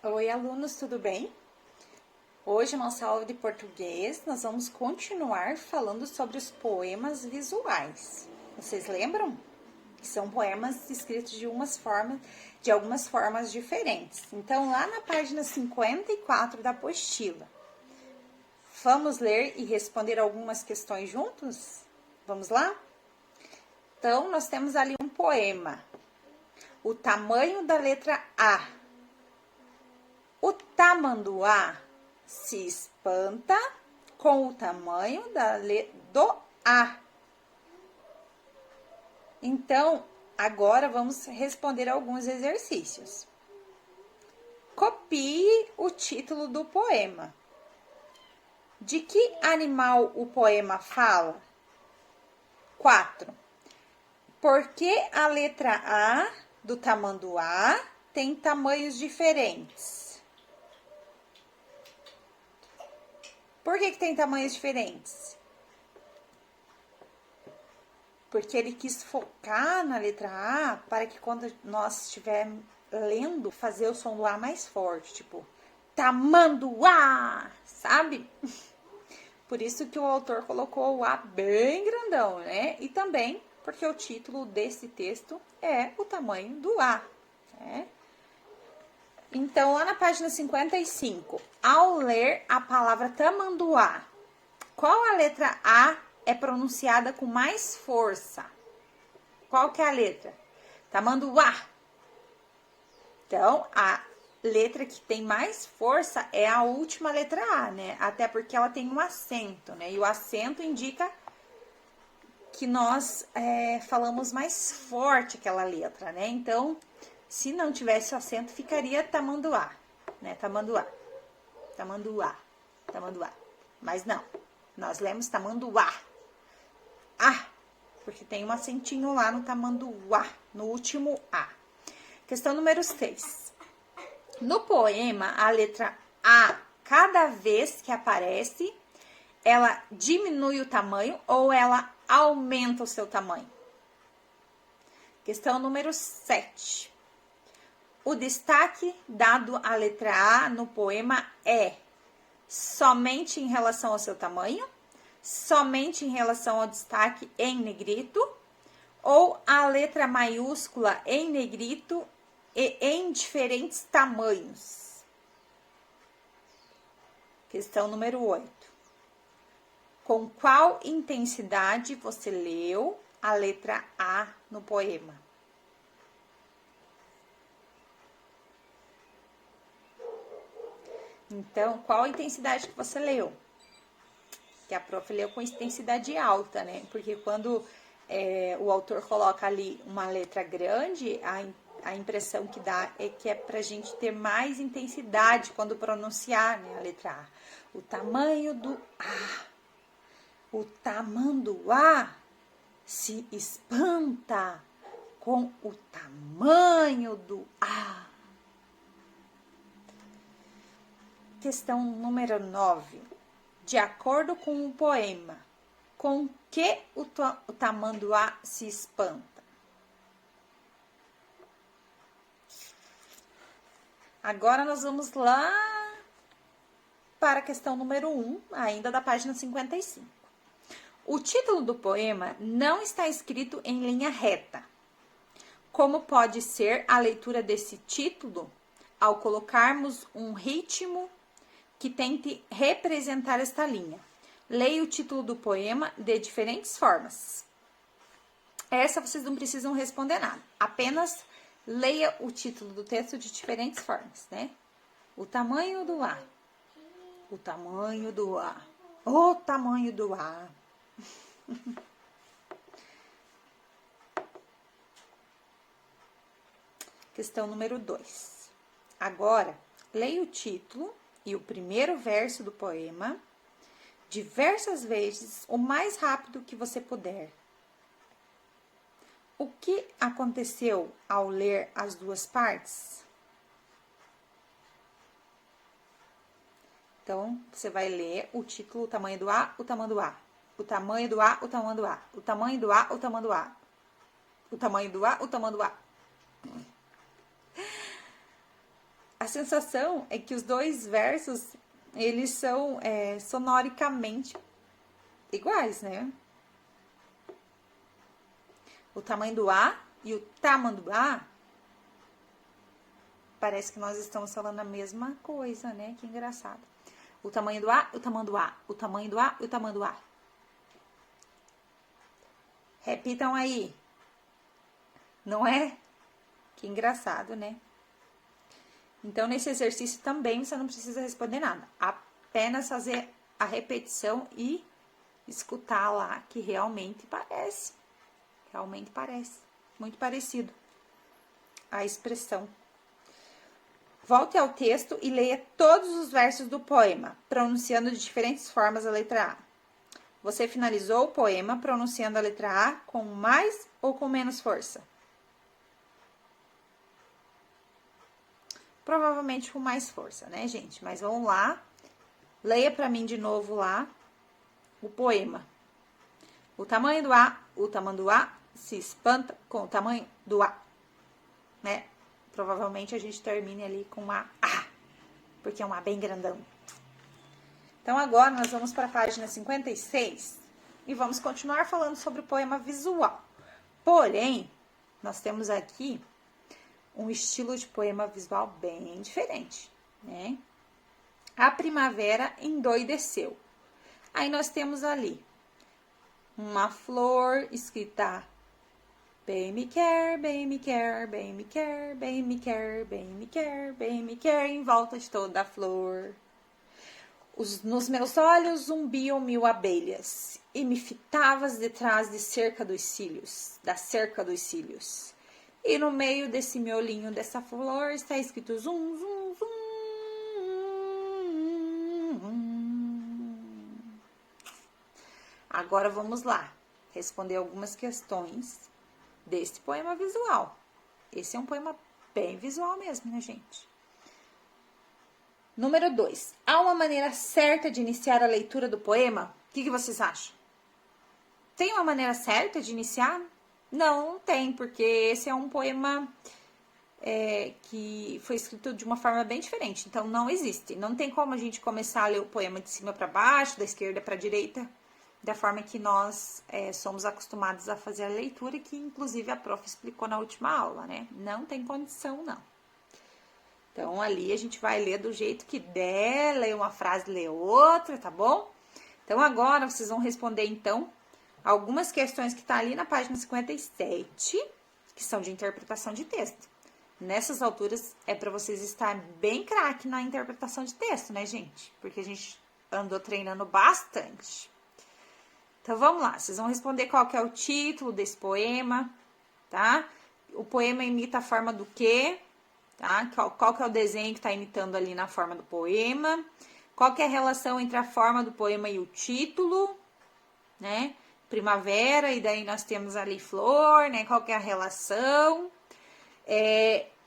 Oi, alunos, tudo bem? Hoje, nossa aula de português, nós vamos continuar falando sobre os poemas visuais. Vocês lembram? Que são poemas escritos de algumas formas diferentes. Então, lá na página 54 da apostila, vamos ler e responder algumas questões juntos? Vamos lá? Então, nós temos ali um poema. O tamanho da letra A. O tamanduá se espanta com o tamanho do A. Então, agora vamos responder alguns exercícios. Copie o título do poema. De que animal o poema fala? 4. Por que a letra A do tamanduá tem tamanhos diferentes? Por que tem tamanhos diferentes? Porque ele quis focar na letra A para que quando nós estivermos lendo, fazer o som do A mais forte, tipo, tamanduá, sabe? Por isso que o autor colocou o A bem grandão, né? E também porque o título desse texto é o tamanho do A, né? Então, lá na página 55, ao ler a palavra tamanduá, qual a letra A é pronunciada com mais força? Qual que é a letra? Tamanduá. Então, a letra que tem mais força é a última letra A, né? Até porque ela tem um acento, né? E o acento indica que nós falamos mais forte aquela letra, né? Então, se não tivesse o acento, ficaria tamanduá, né? Tamanduá, tamanduá, tamanduá. Mas não, nós lemos tamanduá. Ah, porque tem um acentinho lá no tamanduá, no último A. Questão número 6. No poema, a letra A, cada vez que aparece, ela diminui o tamanho ou ela aumenta o seu tamanho? Questão número 7. O destaque dado à letra A no poema é somente em relação ao seu tamanho, somente em relação ao destaque em negrito, ou a letra maiúscula em negrito e em diferentes tamanhos? Questão número 8. Com qual intensidade você leu a letra A no poema? Então, qual a intensidade que você leu? Que a prof leu com intensidade alta, né? Porque quando o autor coloca ali uma letra grande, a impressão que dá é que é pra gente ter mais intensidade quando pronunciar, né, a letra A. O tamanho do A. O tamanduá se espanta com o tamanho do A. Questão número 9. De acordo com o poema, com que o tamanduá se espanta? Agora nós vamos lá para a questão número 1, ainda da página 55. O título do poema não está escrito em linha reta. Como pode ser a leitura desse título ao colocarmos um ritmo que tente representar esta linha? Leia o título do poema de diferentes formas. Essa vocês não precisam responder nada. Apenas leia o título do texto de diferentes formas, né? O tamanho do A. O tamanho do A. O tamanho do A. Questão número 2. Agora, leia o título e o primeiro verso do poema diversas vezes, o mais rápido que você puder. O que aconteceu ao ler as duas partes? Então, você vai ler o título, o tamanho do A, o tamanho do A. O tamanho do A, o tamanho do A. O tamanho do A, o tamanho do A. O tamanho do A, o tamanho do A. A sensação é que os dois versos, eles são sonoricamente iguais, né? O tamanho do A e o tamanduá, parece que nós estamos falando a mesma coisa, né? Que engraçado. O tamanho do A, o tamanduá, o tamanho do A e o tamanduá. Repitam aí. Não é? Que engraçado, né? Então, nesse exercício também você não precisa responder nada. Apenas fazer a repetição e escutar lá, que realmente parece. Realmente parece. Muito parecido a expressão. Volte ao texto e leia todos os versos do poema, pronunciando de diferentes formas a letra A. Você finalizou o poema pronunciando a letra A com mais ou com menos força? Provavelmente com mais força, né, gente? Mas vamos lá. Leia para mim de novo lá o poema. O tamanho do A, o tamanduá se espanta com o tamanho do A, né? Provavelmente a gente termine ali com uma A, porque é um A bem grandão. Então, agora nós vamos para a página 56 e vamos continuar falando sobre o poema visual. Porém, nós temos aqui um estilo de poema visual bem diferente, né? A primavera endoideceu. Aí nós temos ali uma flor escrita bem me quer, bem me quer, bem me quer, bem me quer, bem me quer, bem me quer, em volta de toda a flor. Nos meus olhos zumbiam 1000 abelhas, e me fitavas detrás de cerca dos cílios, da cerca dos cílios. E no meio desse miolinho dessa flor está escrito zum, zum, zum. Agora vamos lá, responder algumas questões desse poema visual. Esse é um poema bem visual mesmo, né, gente? Número 2. Há uma maneira certa de iniciar a leitura do poema? O que vocês acham? Tem uma maneira certa de iniciar? Não tem, porque esse é um poema que foi escrito de uma forma bem diferente. Então, não existe. Não tem como a gente começar a ler o poema de cima para baixo, da esquerda para a direita, da forma que nós somos acostumados a fazer a leitura, que inclusive a prof explicou na última aula, né? Não tem condição, não. Então, ali a gente vai ler do jeito que der, lê uma frase, lê outra, tá bom? Então, agora vocês vão responder, então, algumas questões que tá ali na página 57, que são de interpretação de texto. Nessas alturas, é para vocês estarem bem craque na interpretação de texto, né, gente? Porque a gente andou treinando bastante. Então, vamos lá. Vocês vão responder qual que é o título desse poema, tá? O poema imita a forma do quê? Tá? Qual que é o desenho que está imitando ali na forma do poema? Qual que é a relação entre a forma do poema e o título? Né? Primavera, e daí nós temos ali flor, né? Qual que é a relação?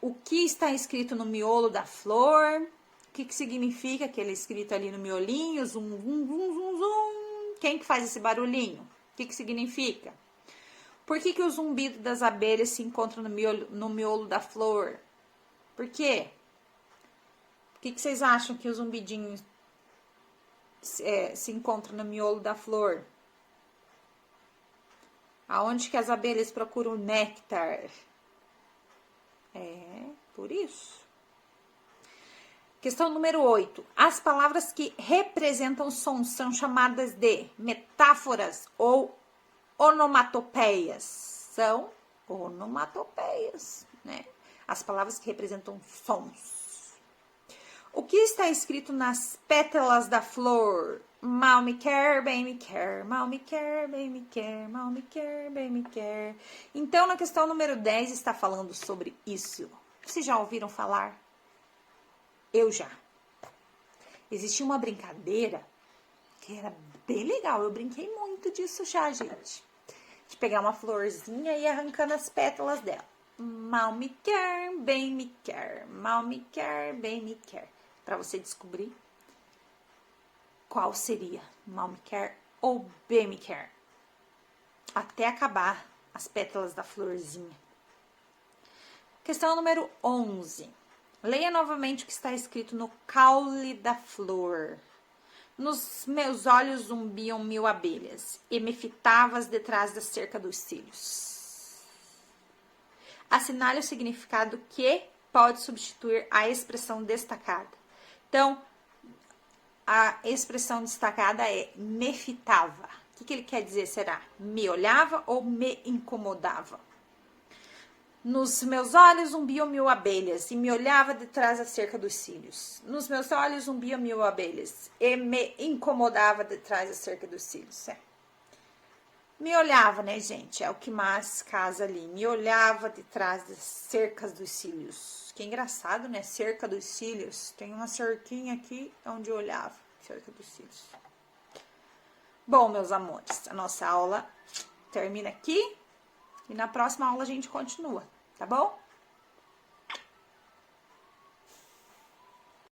O que está escrito no miolo da flor? O que significa aquele escrito ali no miolinho? Zum, zum, zum, zum, zum. Quem que faz esse barulhinho? O que significa? Por que o zumbido das abelhas se encontra no miolo da flor? Por quê? Por que vocês acham que o zumbidinho se encontra no miolo da flor? Aonde que as abelhas procuram néctar? Por isso. Questão número 8. As palavras que representam sons são chamadas de metáforas ou onomatopeias? São onomatopeias, né? As palavras que representam sons. O que está escrito nas pétalas da flor? Mal me quer, bem me quer, mal me quer, bem me quer, mal me quer, bem me quer. Então, na questão número 10 está falando sobre isso. Vocês já ouviram falar? Eu já. Existia uma brincadeira que era bem legal. Eu brinquei muito disso já, gente. De pegar uma florzinha e ir arrancando as pétalas dela. Mal me quer, bem me quer, mal me quer, bem me quer. Para você descobrir qual seria mal me quer ou bem me quer. Até acabar as pétalas da florzinha. Questão número 11. Leia novamente o que está escrito no caule da flor. Nos meus olhos zumbiam 1000 abelhas, e me fitavas detrás da cerca dos cílios. Assinale o significado que pode substituir a expressão destacada. Então, a expressão destacada é me fitava. O que ele quer dizer, será? Me olhava ou me incomodava? Nos meus olhos zumbiam 1000 abelhas, e me olhava detrás da cerca dos cílios. Nos meus olhos zumbiam 1000 abelhas, e me incomodava detrás da cerca dos cílios. Me olhava, né, gente? É o que mais casa ali. Me olhava detrás das cercas dos cílios. Que engraçado, né? Cerca dos cílios. Tem uma cerquinha aqui onde eu olhava. Cerca dos cílios. Bom, meus amores, a nossa aula termina aqui. E na próxima aula a gente continua, tá bom?